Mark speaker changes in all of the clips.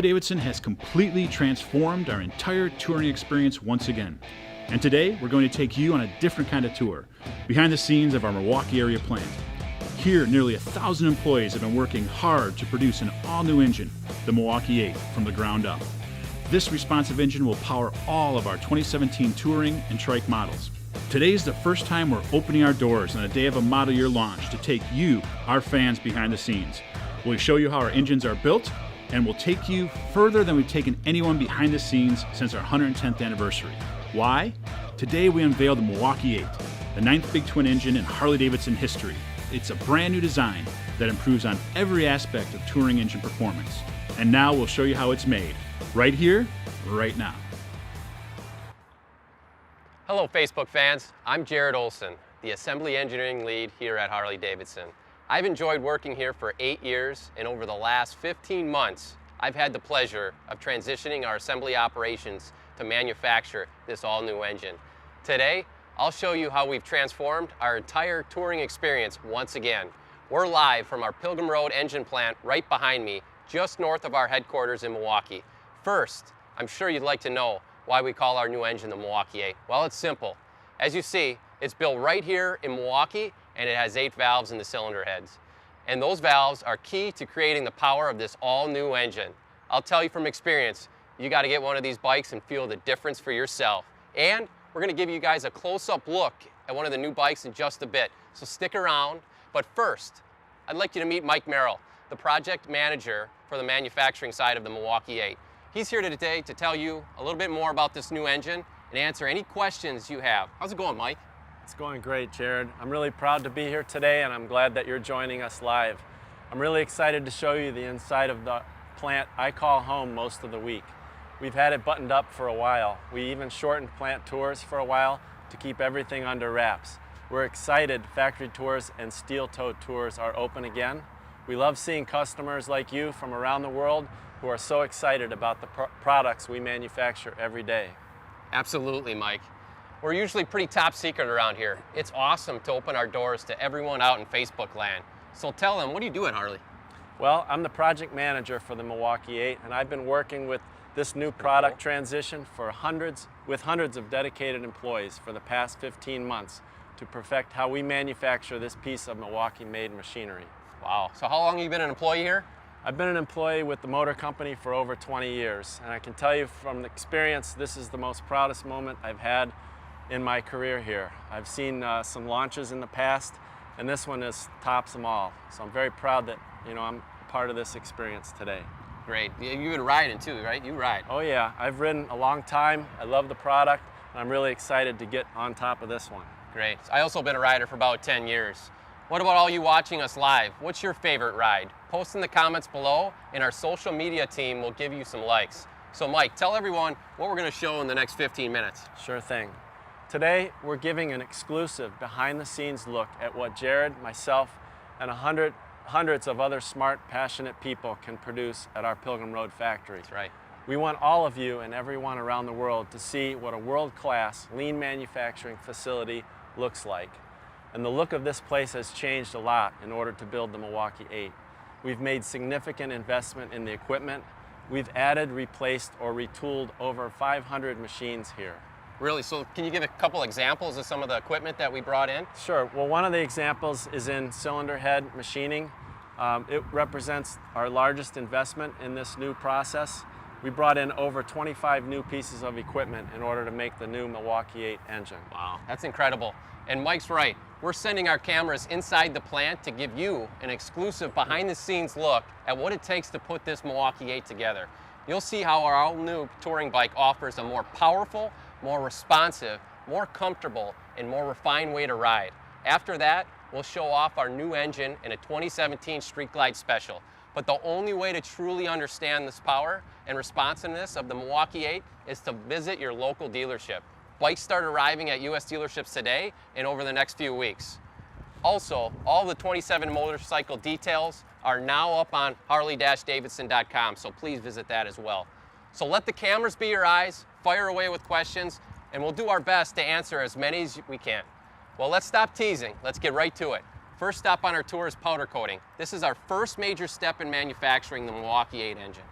Speaker 1: Harley-Davidson has completely transformed our entire touring experience once again. And today, we're going to take you on a different kind of tour, behind the scenes of our Milwaukee area plant. Here, nearly 1,000 employees have been working hard to produce an all-new engine, the Milwaukee 8, from the ground up. This responsive engine will power all of our 2017 touring and trike models. Today is the first time we're opening our doors on the day of a model year launch to take you, our fans, behind the scenes. We'll show you how our engines are built, and we'll take you further than we've taken anyone behind the scenes since our 110th anniversary. Why? Today we unveil the Milwaukee 8, the 9th big twin engine in Harley-Davidson history. It's a brand new design that improves on every aspect of touring engine performance. And now we'll show you how it's made, right here, right now.
Speaker 2: Hello Facebook fans, I'm Jared Olson, the Assembly Engineering Lead here at Harley-Davidson. I've enjoyed working here for 8 years, and over the last 15 months, I've had the pleasure of transitioning our assembly operations to manufacture this all-new engine. Today, I'll show you how we've transformed our entire touring experience once again. We're live from our Pilgrim Road engine plant right behind me, just north of our headquarters in Milwaukee. First, I'm sure you'd like to know why we call our new engine the Milwaukee 8. Well, it's simple. As you see, it's built right here in Milwaukee, and it has 8 valves in the cylinder heads. And those valves are key to creating the power of this all-new engine. I'll tell you from experience, you got to get one of these bikes and feel the difference for yourself. And we're going to give you guys a close-up look at one of the new bikes in just a bit, so stick around. But first, I'd like you to meet Mike Merrill, the project manager for the manufacturing side of the Milwaukee 8. He's here today to tell you a little bit more about this new engine and answer any questions you have. How's it going, Mike?
Speaker 3: It's going great, Jared. I'm really proud to be here today, and I'm glad that you're joining us live. I'm really excited to show you the inside of the plant I call home most of the week. We've had it buttoned up for a while. We even shortened plant tours for a while to keep everything under wraps. We're excited factory tours and steel-toed tours are open again. We love seeing customers like you from around the world who are so excited about the products we manufacture every day.
Speaker 2: Absolutely, Mike. We're usually pretty top secret around here. It's awesome to open our doors to everyone out in Facebook land. So tell them, what do you do at Harley?
Speaker 3: Well, I'm the project manager for the Milwaukee 8, and I've been working with this new product transition for hundreds of dedicated employees for the past 15 months to perfect how we manufacture this piece of Milwaukee-made machinery.
Speaker 2: Wow. So how long have you been an employee here?
Speaker 3: I've been an employee with the motor company for over 20 years, and I can tell you from experience, this is the most proudest moment I've had in my career here. I've seen some launches in the past, and this one tops them all. So I'm very proud that I'm part of this experience today.
Speaker 2: Great. You've been riding too, right? You ride.
Speaker 3: Oh yeah, I've ridden a long time. I love the product, and I'm really excited to get on top of this one.
Speaker 2: Great. I also been a rider for about 10 years. What about all you watching us live? What's your favorite ride? Post in the comments below, and our social media team will give you some likes. So Mike, tell everyone what we're going to show in the next 15 minutes.
Speaker 3: Sure thing. Today, we're giving an exclusive behind-the-scenes look at what Jared, myself, and hundreds of other smart, passionate people can produce at our Pilgrim Road factory.
Speaker 2: That's right.
Speaker 3: We want all of you and everyone around the world to see what a world-class lean manufacturing facility looks like. And the look of this place has changed a lot in order to build the Milwaukee 8. We've made significant investment in the equipment. We've added, replaced, or retooled over 500 machines here.
Speaker 2: Really? So can you give a couple examples of some of the equipment that we brought in?
Speaker 3: Sure. Well, one of the examples is in cylinder head machining. It represents our largest investment in this new process. We brought in over 25 new pieces of equipment in order to make the new Milwaukee 8 engine.
Speaker 2: Wow, that's incredible. And Mike's right. We're sending our cameras inside the plant to give you an exclusive behind-the-scenes look at what it takes to put this Milwaukee 8 together. You'll see how our all-new touring bike offers a more powerful, more responsive, more comfortable, and more refined way to ride. After that, we'll show off our new engine in a 2017 Street Glide Special. But the only way to truly understand this power and responsiveness of the Milwaukee 8 is to visit your local dealership. Bikes start arriving at US dealerships today and over the next few weeks. Also, all the 27 motorcycle details are now up on harley-davidson.com, so please visit that as well. So let the cameras be your eyes, fire away with questions, and we'll do our best to answer as many as we can. Well, let's stop teasing. Let's get right to it. First stop on our tour is powder coating. This is our first major step in manufacturing the Milwaukee 8 engine.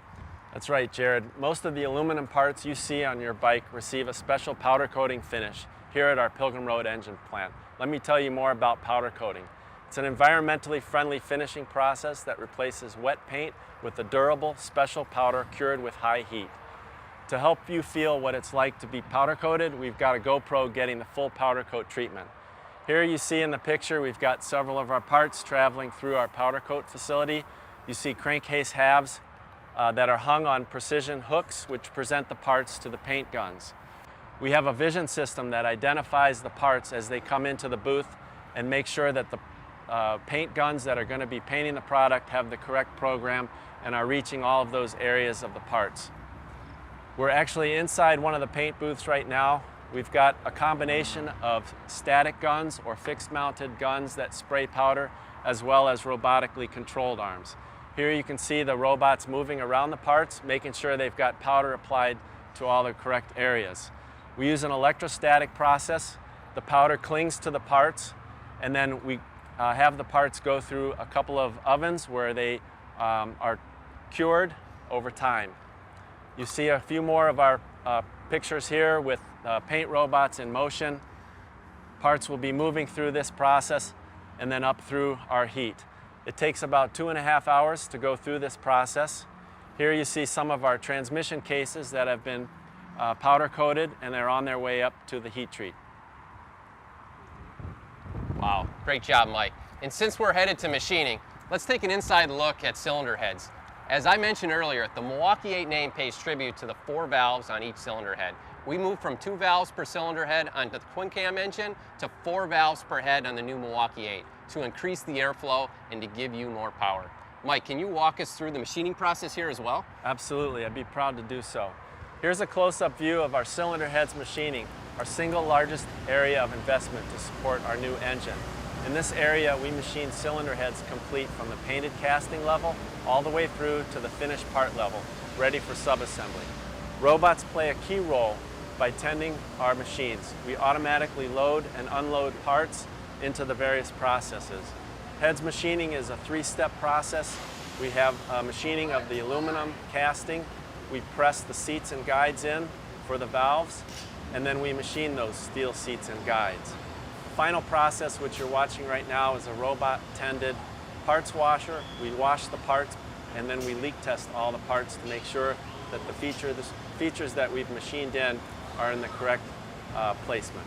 Speaker 3: That's right, Jared. Most of the aluminum parts you see on your bike receive a special powder coating finish here at our Pilgrim Road engine plant. Let me tell you more about powder coating. It's an environmentally friendly finishing process that replaces wet paint with a durable, special powder cured with high heat. To help you feel what it's like to be powder coated, we've got a GoPro getting the full powder coat treatment. Here you see in the picture we've got several of our parts traveling through our powder coat facility. You see crankcase halves that are hung on precision hooks which present the parts to the paint guns. We have a vision system that identifies the parts as they come into the booth and make sure that the paint guns that are going to be painting the product have the correct program and are reaching all of those areas of the parts. We're actually inside one of the paint booths right now. We've got a combination of static guns or fixed mounted guns that spray powder, as well as robotically controlled arms. Here you can see the robots moving around the parts, making sure they've got powder applied to all the correct areas. We use an electrostatic process. The powder clings to the parts, and then we have the parts go through a couple of ovens where they are cured over time. You see a few more of our pictures here with paint robots in motion. Parts will be moving through this process and then up through our heat. It takes about 2.5 hours to go through this process. Here you see some of our transmission cases that have been powder coated, and they're on their way up to the heat treat.
Speaker 2: Wow, great job, Mike. And since we're headed to machining, let's take an inside look at cylinder heads. As I mentioned earlier, the Milwaukee 8 name pays tribute to the 4 valves on each cylinder head. We moved from 2 valves per cylinder head on the twin cam engine to 4 valves per head on the new Milwaukee 8 to increase the airflow and to give you more power. Mike, can you walk us through the machining process here as well?
Speaker 3: Absolutely, I'd be proud to do so. Here's a close-up view of our cylinder heads machining, our single largest area of investment to support our new engine. In this area, we machine cylinder heads complete from the painted casting level all the way through to the finished part level, ready for subassembly. Robots play a key role by tending our machines. We automatically load and unload parts into the various processes. Heads machining is a 3-step process. We have machining of the aluminum casting. We press the seats and guides in for the valves, and then we machine those steel seats and guides. The final process, which you're watching right now, is a robot-tended parts washer. We wash the parts, and then we leak test all the parts to make sure that the features that we've machined in are in the correct placement.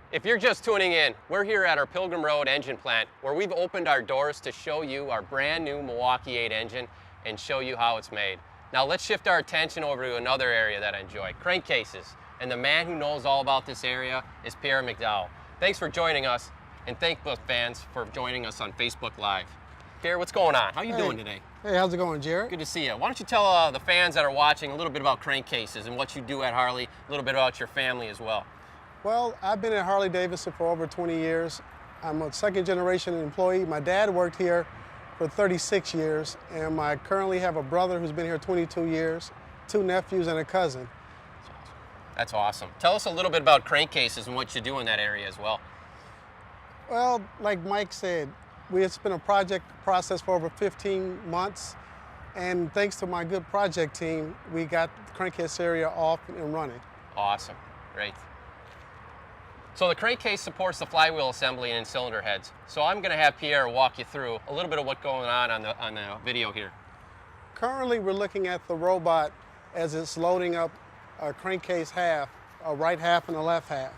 Speaker 2: If you're just tuning in, we're here at our Pilgrim Road engine plant where we've opened our doors to show you our brand new Milwaukee 8 engine and show you how it's made. Now let's shift our attention over to another area that I enjoy, crankcases. And the man who knows all about this area is Pierre McDowell. Thanks for joining us, and thank book fans for joining us on Facebook Live. Pierre, what's going on? How you doing today?
Speaker 4: Hey, how's it going, Jared?
Speaker 2: Good to see you. Why don't you tell the fans that are watching a little bit about crankcases and what you do at Harley, a little bit about your family as well.
Speaker 4: Well, I've been at Harley-Davidson for over 20 years. I'm a second-generation employee. My dad worked here for 36 years, and I currently have a brother who's been here 22 years, 2 nephews, and a cousin.
Speaker 2: That's awesome. Tell us a little bit about crankcases and what you do in that area as well.
Speaker 4: Well, like Mike said, it's been a project process for over 15 months, and thanks to my good project team, we got the crankcase area off and running.
Speaker 2: Awesome, great. So the crankcase supports the flywheel assembly and cylinder heads. So I'm going to have Pierre walk you through a little bit of what's going on the video here.
Speaker 4: Currently, we're looking at the robot as it's loading up a crankcase half, a right half and a left half.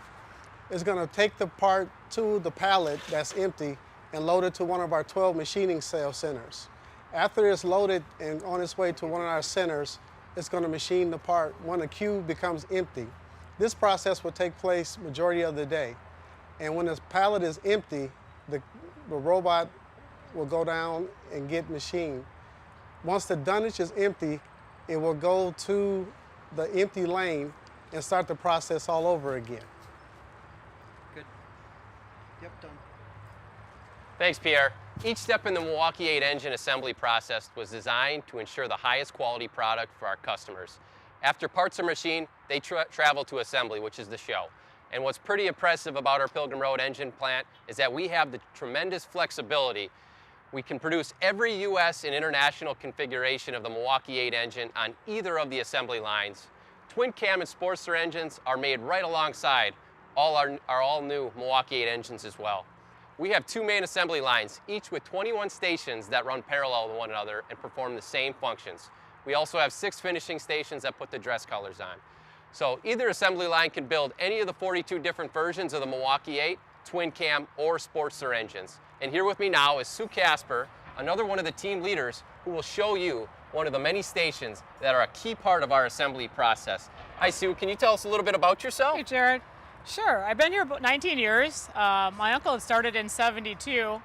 Speaker 4: It's going to take the part to the pallet that's empty and load it to one of our 12 machining cell centers. After it's loaded and on its way to one of our centers, it's going to machine the part when the cube becomes empty. This process will take place majority of the day. And when this pallet is empty, the robot will go down and get machined. Once the dunnage is empty, it will go to the empty lane and start the process all over again.
Speaker 5: Good. Yep, done.
Speaker 2: Thanks, Pierre. Each step in the Milwaukee 8 engine assembly process was designed to ensure the highest quality product for our customers. After parts are machined, they travel to assembly, which is the show. And what's pretty impressive about our Pilgrim Road engine plant is that we have the tremendous flexibility We can produce every US and international configuration of the Milwaukee 8 engine on either of the assembly lines. Twin cam and Sportster engines are made right alongside our all-new Milwaukee 8 engines as well. We have 2 main assembly lines, each with 21 stations that run parallel to one another and perform the same functions. We also have 6 finishing stations that put the dress colors on. So either assembly line can build any of the 42 different versions of the Milwaukee 8, twin cam, or Sportster engines. And here with me now is Sue Casper, another one of the team leaders who will show you one of the many stations that are a key part of our assembly process. Hi Sue, can you tell us a little bit about yourself?
Speaker 6: Hey Jared. Sure, I've been here about 19 years. My uncle had started in '72.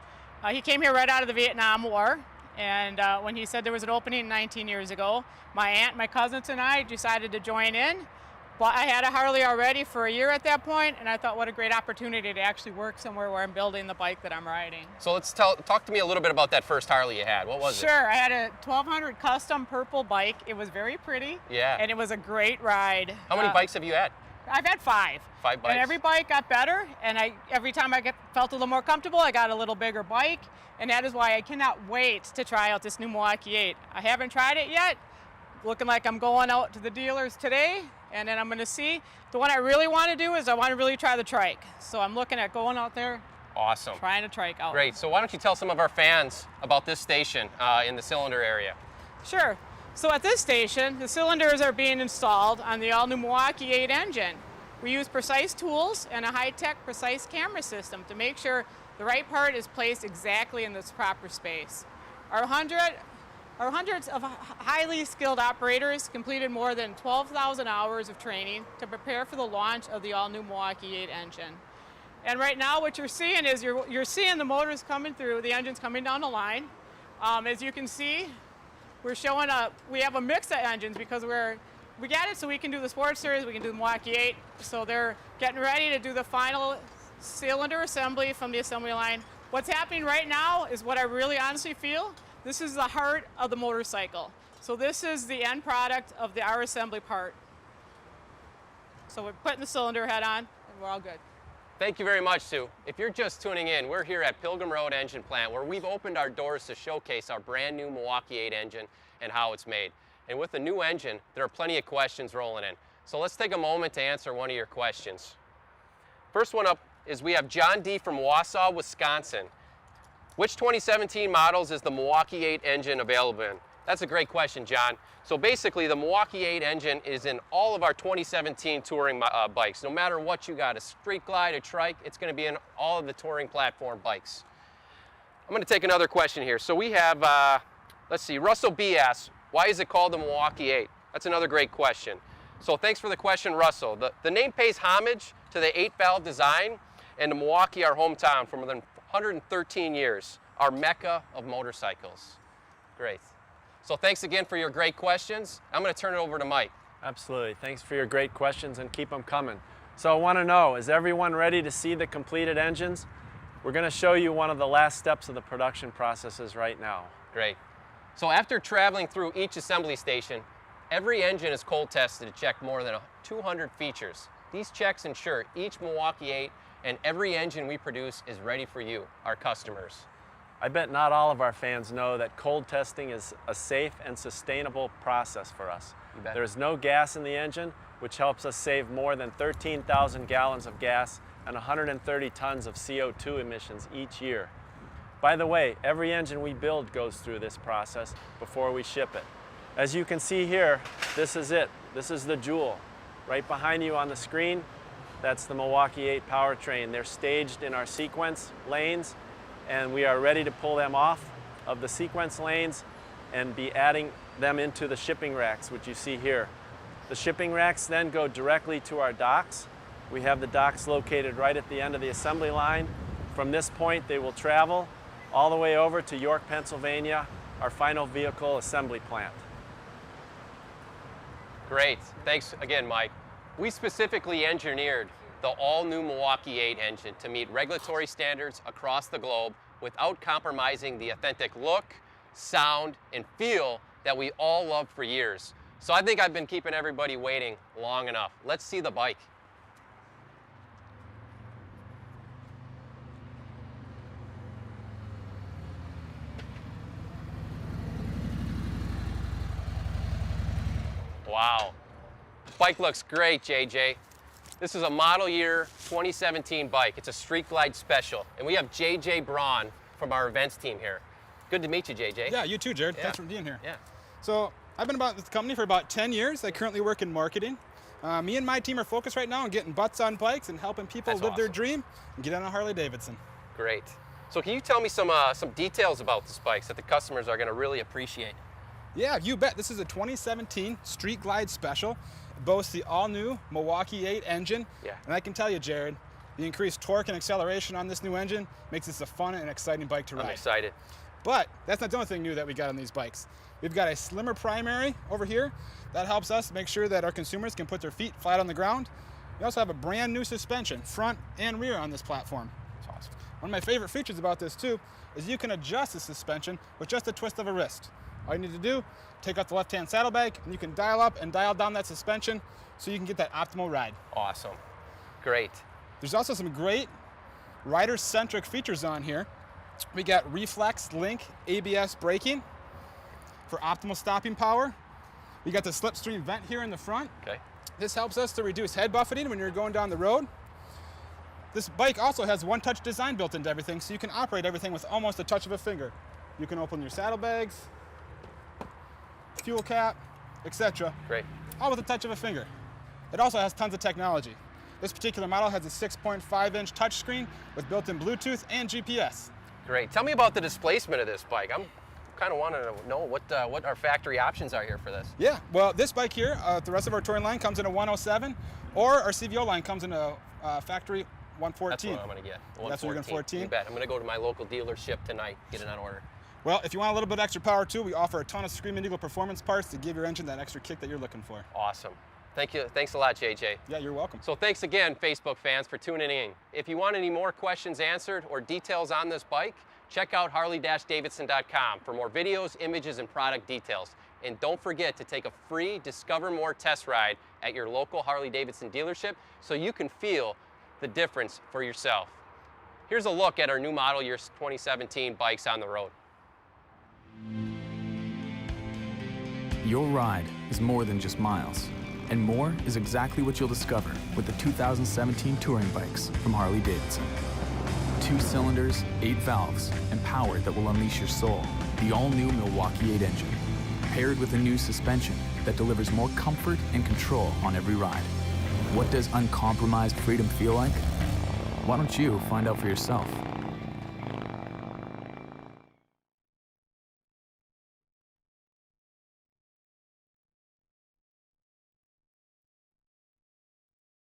Speaker 6: He came here right out of the Vietnam War, and when he said there was an opening 19 years ago, my aunt, my cousins, and I decided to join in. But I had a Harley already for a year at that point, and I thought what a great opportunity to actually work somewhere where I'm building the bike that I'm riding.
Speaker 2: So let's talk to me a little bit about that first Harley you had. What was it?
Speaker 6: Sure, I had a 1200 custom purple bike. It was very pretty.
Speaker 2: Yeah.
Speaker 6: And it was a great ride.
Speaker 2: How many bikes have you had?
Speaker 6: I've had 5.
Speaker 2: 5 bikes?
Speaker 6: And every bike got better, and every time I felt a little more comfortable, I got a little bigger bike, and that is why I cannot wait to try out this new Milwaukee 8. I haven't tried it yet. Looking like I'm going out to the dealers today, and then I'm going to see. The one I really want to do is I want to really try the trike. So I'm looking at going out there,
Speaker 2: awesome,
Speaker 6: trying to trike out.
Speaker 2: Great. So why don't you tell some of our fans about this station in the cylinder area?
Speaker 6: Sure. So at this station, the cylinders are being installed on the all-new Milwaukee 8 engine. We use precise tools and a high-tech precise camera system to make sure the right part is placed exactly in its proper space. Our hundreds of highly skilled operators completed more than 12,000 hours of training to prepare for the launch of the all-new Milwaukee 8 engine. And right now what you're seeing is you're seeing the motors coming through, the engine's coming down the line. As you can see, we have a mix of engines because we got it so we can do the Sports Series, we can do the Milwaukee 8. So they're getting ready to do the final cylinder assembly from the assembly line. What's happening right now is what I really honestly feel. This is the heart of the motorcycle. So this is the end product of our assembly part. So we're putting the cylinder head on and we're all good.
Speaker 2: Thank you very much, Sue. If you're just tuning in, we're here at Pilgrim Road Engine Plant where we've opened our doors to showcase our brand new Milwaukee 8 engine and how it's made. And with the new engine, there are plenty of questions rolling in. So let's take a moment to answer one of your questions. First one up is we have John D. from Wausau, Wisconsin. Which 2017 models is the Milwaukee 8 engine available in? That's a great question, John. So basically, the Milwaukee 8 engine is in all of our 2017 touring bikes. No matter what you got, a street glide, a trike, it's going to be in all of the touring platform bikes. I'm going to take another question here. So we have, let's see, Russell B. asks, why is it called the Milwaukee 8? That's another great question. So thanks for the question, Russell. The name pays homage to the 8-valve design and to Milwaukee, our hometown, for more than 113 years, our mecca of motorcycles. Great. So thanks again for your great questions. I'm going to turn it over to Mike.
Speaker 3: Absolutely. Thanks for your great questions and keep them coming. So I want to know, is everyone ready to see the completed engines? We're going to show you one of the last steps of the production processes right now.
Speaker 2: Great. So after traveling through each assembly station, every engine is cold tested to check more than 200 features. These checks ensure each Milwaukee 8 and every engine we produce is ready for you, our customers.
Speaker 3: I bet not all of our fans know that cold testing is a safe and sustainable process for us. There is no gas in the engine, which helps us save more than 13,000 gallons of gas and 130 tons of CO2 emissions each year. By the way, every engine we build goes through this process before we ship it. As you can see here, this is it. This is the Jewel. Right behind you on the screen, that's the Milwaukee 8 powertrain. They're staged in our sequence lanes, and we are ready to pull them off of the sequence lanes and be adding them into the shipping racks, which you see here. The shipping racks then go directly to our docks. We have the docks located right at the end of the assembly line. From this point, they will travel all the way over to York, Pennsylvania, our final vehicle assembly plant.
Speaker 2: Great. Thanks again, Mike. We specifically engineered the all-new Milwaukee 8 engine to meet regulatory standards across the globe without compromising the authentic look, sound, and feel that we all loved for years. So I think I've been keeping everybody waiting long enough. Let's see the bike. Wow. Bike looks great, JJ. This is a model year 2017 bike. It's a Street Glide Special. And we have JJ Braun from our events team here. Good to meet you, JJ.
Speaker 7: Yeah, you too, Jared.
Speaker 2: Yeah.
Speaker 7: Thanks for being here.
Speaker 2: Yeah.
Speaker 7: So I've been about this company for about 10 years. I currently work in marketing. Me and my team are focused right now on getting butts on bikes and helping people
Speaker 2: That's
Speaker 7: live their
Speaker 2: awesome.
Speaker 7: dream and get on a Harley-Davidson.
Speaker 2: Great. So can you tell me some details about this bike that the customers are going to really appreciate?
Speaker 7: Yeah, you bet. This is a 2017 Street Glide Special. It boasts the all-new Milwaukee 8 engine.
Speaker 2: Yeah.
Speaker 7: And I can tell you, Jared, the increased torque and acceleration on this new engine makes this a fun and exciting bike to ride.
Speaker 2: I'm excited.
Speaker 7: But that's not the only thing new that we got on these bikes. We've got a slimmer primary over here. That helps us make sure that our consumers can put their feet flat on the ground. We also have a brand new suspension, front and rear, on this platform. That's awesome. One of my favorite features about this too is you can adjust the suspension with just a twist of a wrist. All you need to do, take out the left-hand saddlebag, and you can dial up and dial down that suspension so you can get that optimal ride.
Speaker 2: Awesome. Great.
Speaker 7: There's also some great rider-centric features on here. We got reflex link ABS braking for optimal stopping power. We got the slipstream vent here in the front.
Speaker 2: Okay.
Speaker 7: This helps us to reduce head buffeting when you're going down the road. This bike also has one-touch design built into everything, so you can operate everything with almost a touch of a finger. You can open your saddlebags, fuel cap, etc.
Speaker 2: Great.
Speaker 7: All with a touch of a finger. It also has tons of technology. This particular model has a 6.5-inch touchscreen with built-in Bluetooth and GPS.
Speaker 2: Great. Tell me about the displacement of this bike. I'm kind of wanting to know what our factory options are here for this.
Speaker 7: Yeah, well, this bike here, the rest of our touring line comes in a 107, or our CVO line comes in a factory 114.
Speaker 2: That's what I'm going to get.
Speaker 7: That's what you're going to 14?
Speaker 2: You bet. I'm going to go to my local dealership tonight, get it on order.
Speaker 7: Well, if you want a little bit extra power too, we offer a ton of Screaming Eagle performance parts to give your engine that extra kick that you're looking for.
Speaker 2: Awesome. Thank you. Thanks a lot, JJ.
Speaker 7: Yeah, you're welcome.
Speaker 2: So thanks again, Facebook fans, for tuning in. If you want any more questions answered or details on this bike, check out harley-davidson.com for more videos, images, and product details. And don't forget to take a free Discover More test ride at your local Harley-Davidson dealership so you can feel the difference for yourself. Here's a look at our new model year 2017 bikes on the road.
Speaker 8: Your ride is more than just miles, and more is exactly what you'll discover with the 2017 touring bikes from Harley-Davidson. 2 cylinders, 8 valves, and power that will unleash your soul. The all-new Milwaukee 8 engine, paired with a new suspension that delivers more comfort and control on every ride. What does uncompromised freedom feel like? Why don't you find out for yourself?